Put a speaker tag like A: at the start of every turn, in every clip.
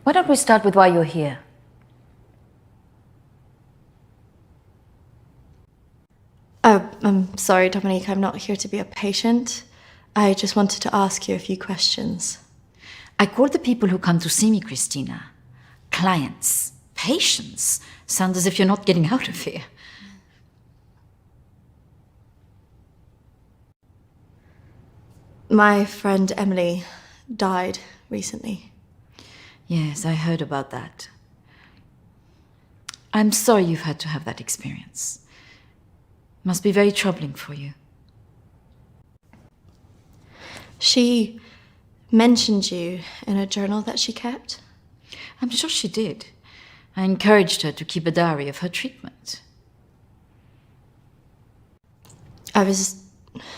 A: Why don't we start with why you're here?
B: Oh, I'm sorry, Dominique, I'm not here to be a patient. I just wanted to ask you a few questions.
A: I call the people who come to see me, Christina, clients. Patients sound as if you're not getting out of here.
B: My friend Emily died recently.
A: Yes, I heard about that. I'm sorry you've had to have that experience. Must be very troubling for you.
B: She mentioned you in a journal that she kept.
A: I'm sure she did. I encouraged her to keep a diary of her treatment.
B: I was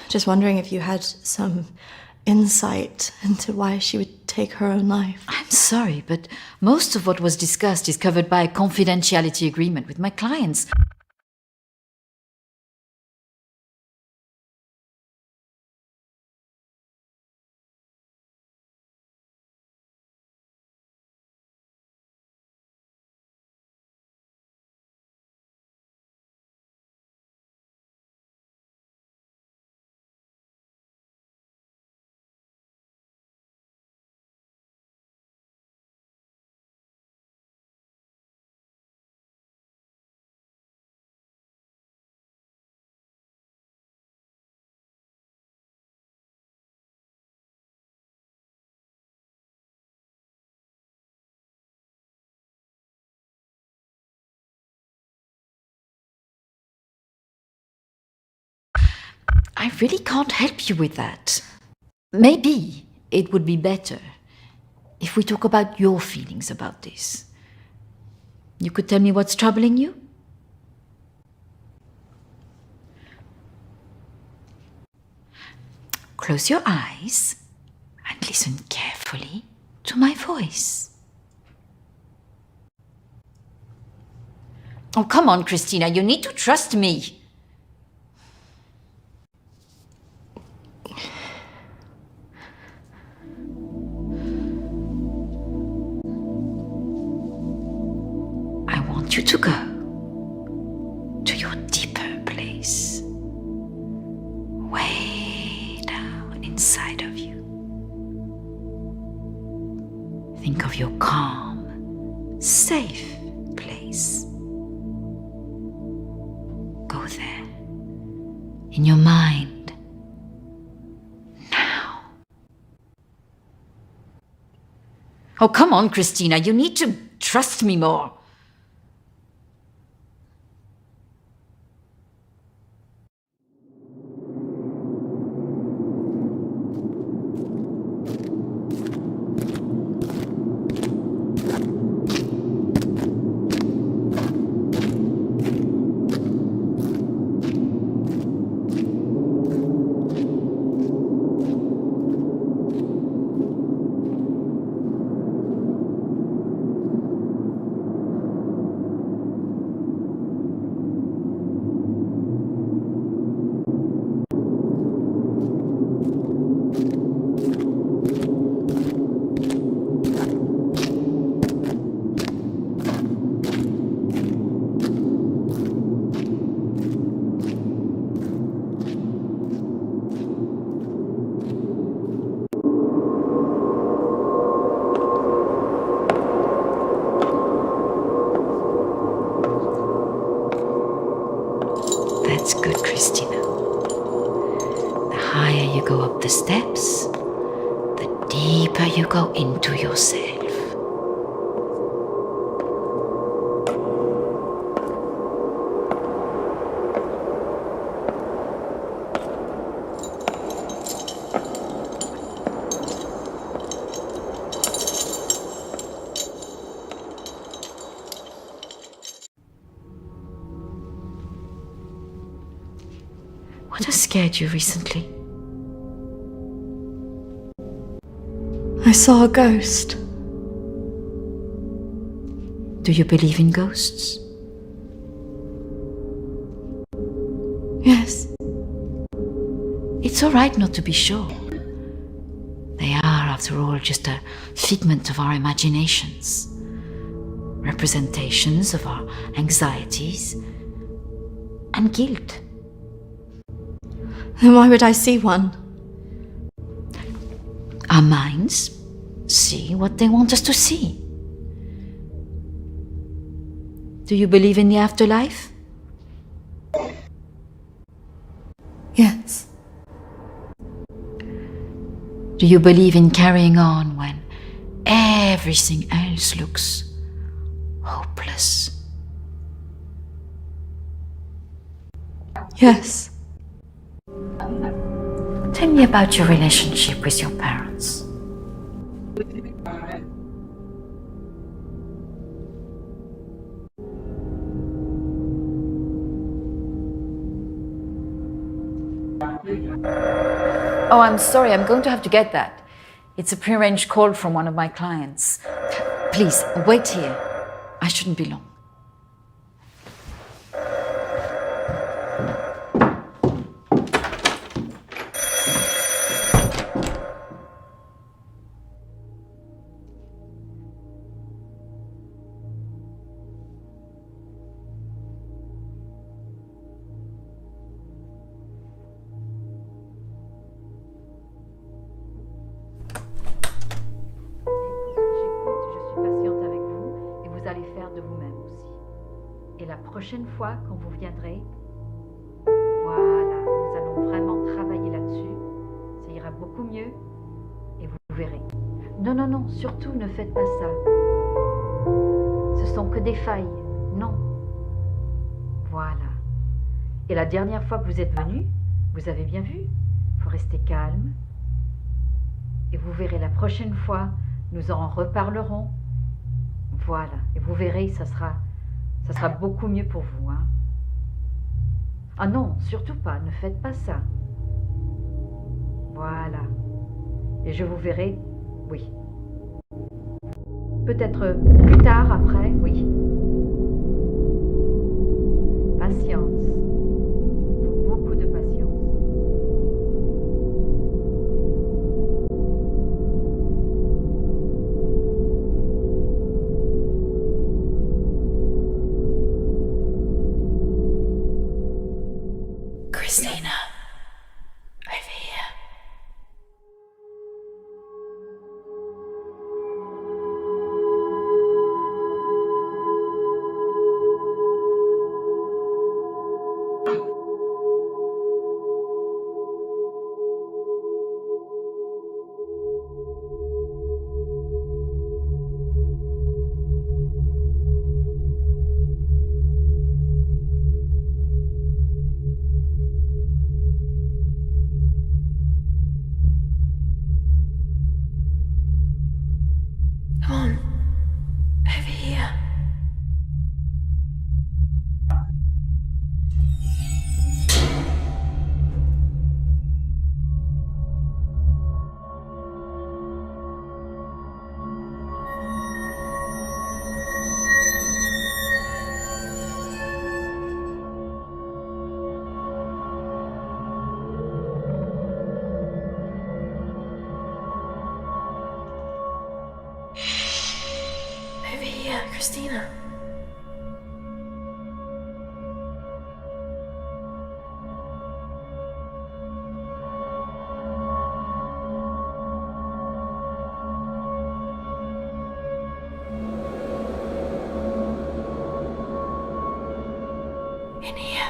B: just wondering if you had some insight into why she would take her own life.
A: I'm sorry, but most of what was discussed is covered by a confidentiality agreement with my clients. I really can't help you with that. Maybe it would be better if we talk about your feelings about this. You could tell me what's troubling you? Close your eyes and listen carefully to my voice. Oh, come on, Christina, you need to trust me. I want you to go to your deeper place, way down inside of you. Think of your calm, safe place. Go there, in your mind, now. Oh, come on, Christina, you need to trust me more. That's good, Christina. The higher you go up the steps, the deeper you go into yourself. What has scared you recently?
B: I saw a ghost.
A: Do you believe in ghosts?
B: Yes.
A: It's all right not to be sure. They are our after all, just a figment of our imaginations, representations of our anxieties and guilt.
B: Then why would I see one?
A: Our minds see what they want us to see. Do you believe in the afterlife?
B: Yes.
A: Do you believe in carrying on when everything else looks hopeless?
B: Yes.
A: Tell me about your relationship with your parents. Oh, I'm sorry, I'm going to have to get that. It's a prearranged call from one of my clients. Please, wait here. I shouldn't be long. Et la prochaine fois, quand vous viendrez, voilà, nous allons vraiment travailler là-dessus. Ça ira beaucoup mieux et vous verrez. Non, non, non, surtout ne faites pas ça. Ce sont que des failles. Non. Voilà. Et la dernière fois que vous êtes venu, vous avez bien vu, il faut rester calme. Et vous verrez, la prochaine fois, nous en reparlerons. Voilà. Et vous verrez, ça sera beaucoup mieux pour vous, hein. Ah non, surtout pas, ne faites pas ça. Voilà. Et je vous verrai, oui. Peut-être plus tard, après, oui. Patience. Beaucoup de patience.
B: Christina, over here. Come on, over here. Over here, Christina. In here.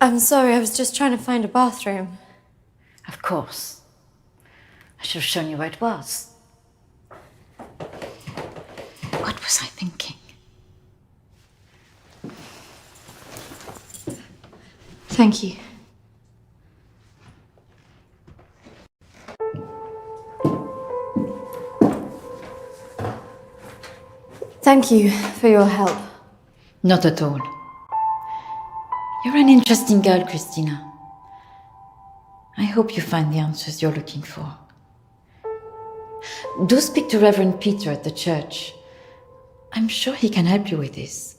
B: I'm sorry, I was just trying to find a bathroom.
A: Of course. I should have shown you where it was. What was I thinking?
B: Thank you. Thank you for your help.
A: Not at all. You're an interesting girl, Christina. I hope you find the answers you're looking for. Do speak to Reverend Peter at the church. I'm sure he can help you with this.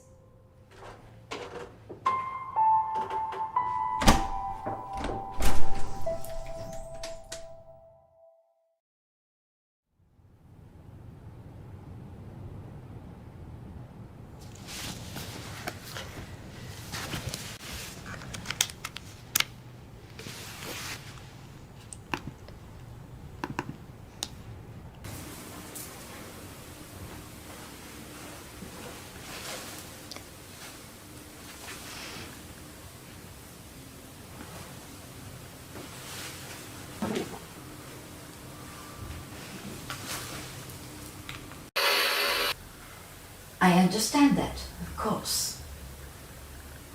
A: I understand that, of course.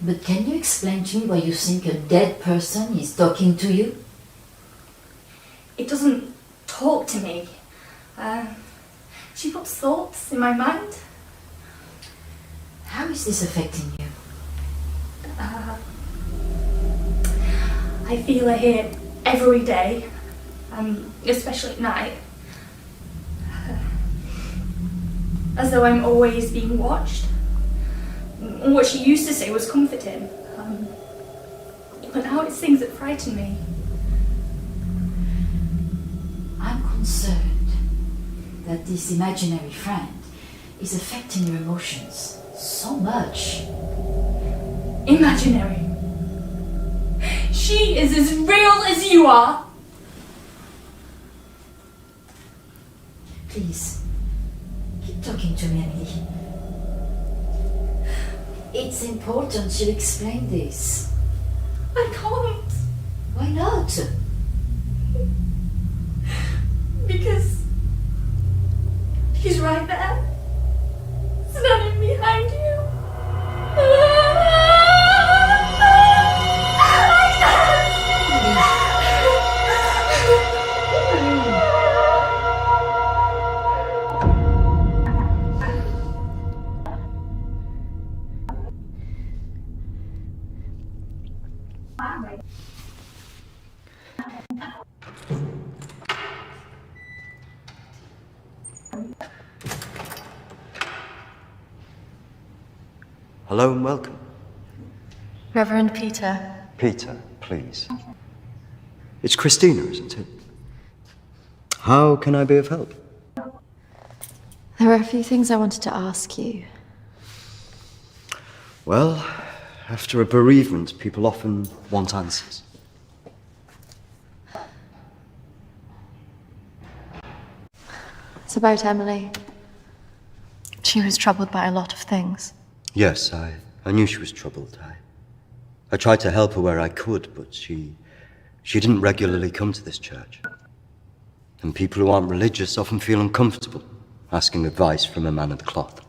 A: But can you explain to me why you think a dead person is talking to you?
C: It doesn't talk to me. She puts thoughts in my mind.
A: How is this affecting you?
C: I feel her here every day, especially at night. As though I'm always being watched. What she used to say was comforting. But now it's things that frighten me.
A: I'm concerned that this imaginary friend is affecting your emotions so much.
C: Imaginary. She is as real as you are.
A: Please, keep talking to me, Emily. It's important you explain this.
C: I can't.
A: Why not?
C: Because he's right there, standing behind you.
D: Hello and welcome.
B: Reverend Peter.
D: Peter, please. It's Christina, isn't it? How can I be of help?
B: There are a few things I wanted to ask you.
D: Well, after a bereavement, people often want answers.
B: It's about Emily. She was troubled by a lot of things.
D: Yes, I knew she was troubled. I tried to help her where I could, but she didn't regularly come to this church. And people who aren't religious often feel uncomfortable asking advice from a man of the cloth.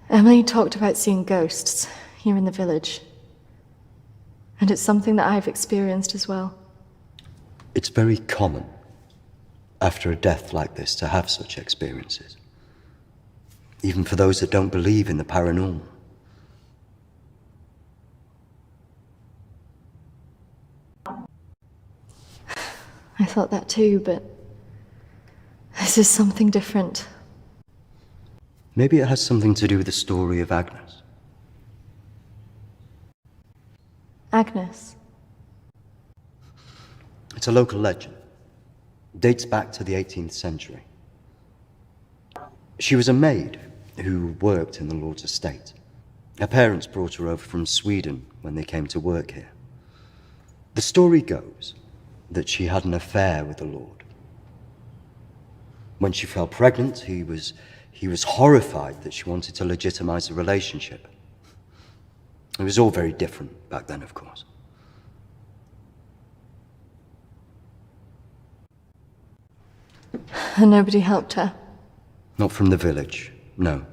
B: Emily talked about seeing ghosts here in the village. And it's something that I've experienced as well.
D: It's very common after a death like this to have such experiences, even for those that don't believe in the paranormal.
B: I thought that too, but this is something different.
D: Maybe it has something to do with the story of Agnes.
B: Agnes.
D: It's a local legend. Dates back to the 18th century. She was a maid who worked in the Lord's estate. Her parents brought her over from Sweden when they came to work here. The story goes that she had an affair with the Lord. When she fell pregnant, he was He was horrified that she wanted to legitimize the relationship. It was all very different back then, of course.
B: And nobody helped her?
D: Not from the village, no.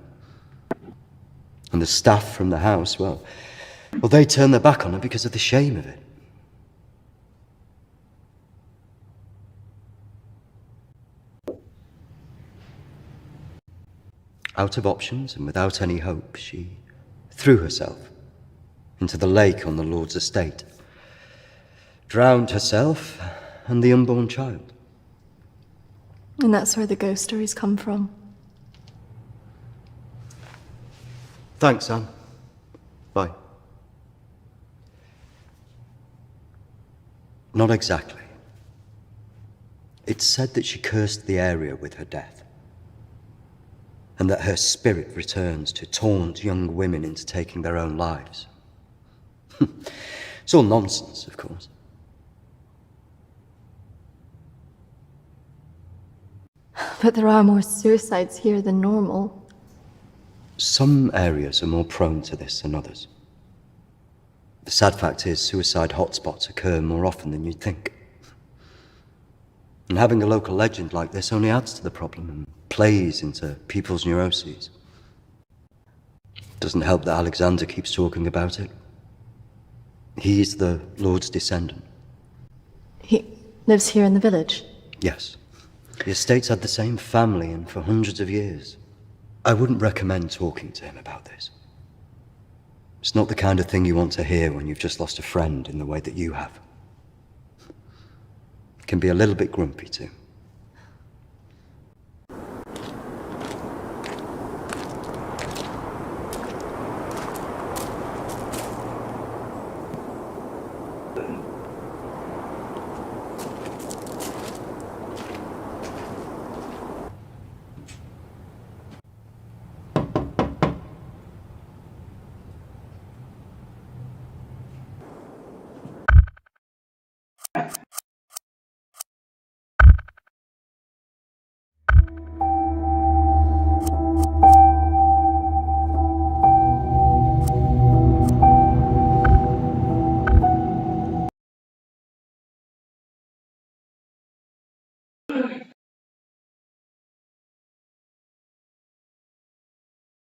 D: And the staff from the house, well, they turned their back on her because of the shame of it. Out of options and without any hope, she threw herself into the lake on the Lord's estate, drowned herself and the unborn child.
B: And that's where the ghost stories come from?
D: Thanks, Anne. Bye. Not exactly. It's said that she cursed the area with her death, and that her spirit returns to taunt young women into taking their own lives. It's all nonsense, of course.
B: But there are more suicides here than normal.
D: Some areas are more prone to this than others. The sad fact is, suicide hotspots occur more often than you'd think. And having a local legend like this only adds to the problem and plays into people's neuroses. Doesn't help that Alexander keeps talking about it. He's the Lord's descendant.
B: He lives here in the village?
D: Yes. The estate's had the same family and for hundreds of years. I wouldn't recommend talking to him about this. It's not the kind of thing you want to hear when you've just lost a friend in the way that you have. It can be a little bit grumpy too.